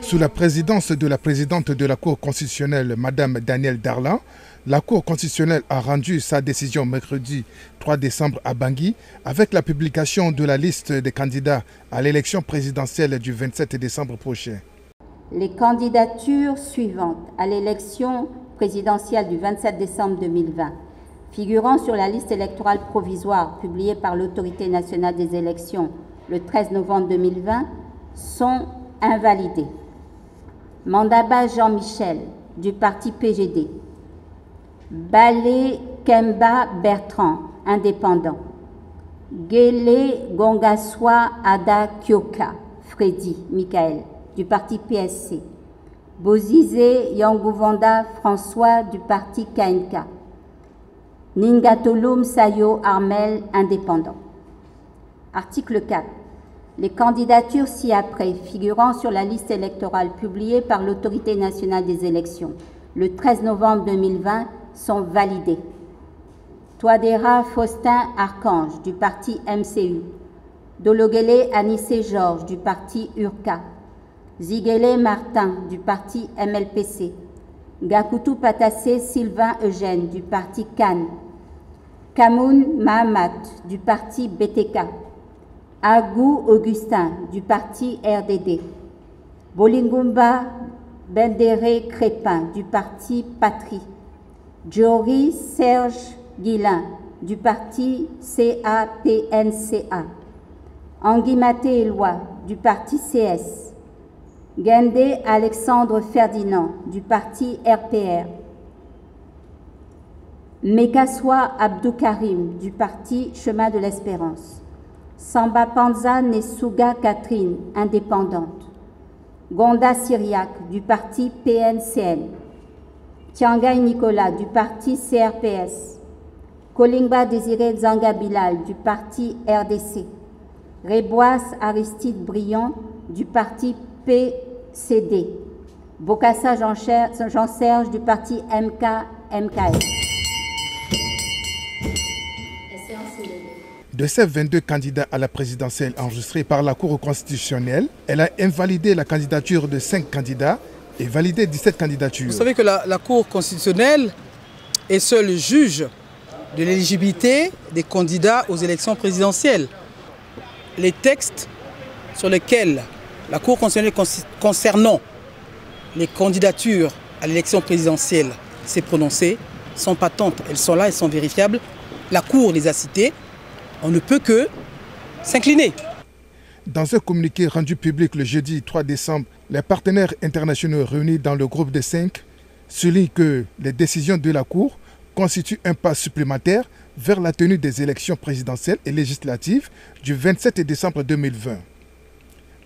Sous la présidence de la présidente de la Cour constitutionnelle, Mme Danielle Darlan, la Cour constitutionnelle a rendu sa décision mercredi 3 décembre à Bangui avec la publication de la liste des candidats à l'élection présidentielle du 27 décembre prochain. Les candidatures suivantes à l'élection présidentielle du 27 décembre 2020, figurant sur la liste électorale provisoire publiée par l'Autorité nationale des élections le 13 novembre 2020, sont invalidées. Mandaba Jean-Michel, du parti PGD. Balé Kemba Bertrand, indépendant. Gele Gongaswa Ada Kyoka, Freddy Michael, du parti PSC. Bozizé Yangouvanda François, du parti KNK. Ningatolum Sayo Armel, indépendant. Article 4. Les candidatures ci-après figurant sur la liste électorale publiée par l'Autorité nationale des élections le 13 novembre 2020 sont validées. Touadéra Faustin Archange, du parti MCU. Dologele Anissé Georges, du parti URCA. Ziguele Martin, du parti MLPC. Gakutu Patassé Sylvain Eugène, du parti CAN. Kamoun Mahamat, du parti BTK. Agou Augustin, du parti RDD. Bolingumba Bendere Crépin, du parti Patrie. Jory Serge Guillain, du parti CAPNCA. Anguimate Éloi, du parti CS. Gendé Alexandre Ferdinand, du parti RPR. Mekaswa Abdou Karim, du parti Chemin de l'Espérance. Samba Panza Nesuga Catherine, indépendante. Gonda Syriac, du parti PNCN. Tiangay Nicolas, du parti CRPS. Kolingba Désiré Zanga Bilal, du parti RDC. Reboas Aristide Briand, du parti PCD. Bokassa Jean-Serge, du parti MKS. De ces 22 candidats à la présidentielle enregistrés par la Cour constitutionnelle, elle a invalidé la candidature de 5 candidats et validé 17 candidatures. Vous savez que la Cour constitutionnelle est seul juge de l'éligibilité des candidats aux élections présidentielles. Les textes sur lesquels la Cour constitutionnelle concernant les candidatures à l'élection présidentielle s'est prononcée sont patentes, elles sont là, elles sont vérifiables. La Cour les a citées. On ne peut que s'incliner. Dans un communiqué rendu public le jeudi 3 décembre, les partenaires internationaux réunis dans le groupe des 5 soulignent que les décisions de la Cour constituent un pas supplémentaire vers la tenue des élections présidentielles et législatives du 27 décembre 2020.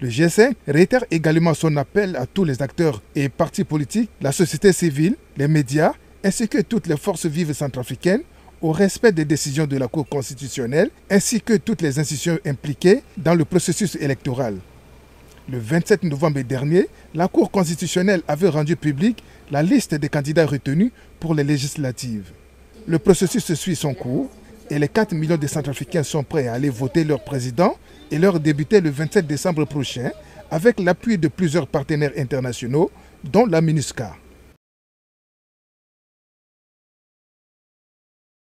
Le G5 réitère également son appel à tous les acteurs et partis politiques, la société civile, les médias, ainsi que toutes les forces vives centrafricaines au respect des décisions de la Cour constitutionnelle ainsi que toutes les institutions impliquées dans le processus électoral. Le 27 novembre dernier, la Cour constitutionnelle avait rendu publique la liste des candidats retenus pour les législatives. Le processus suit son cours et les 4 millions de Centrafricains sont prêts à aller voter leur président et leur député le 27 décembre prochain avec l'appui de plusieurs partenaires internationaux, dont la MINUSCA.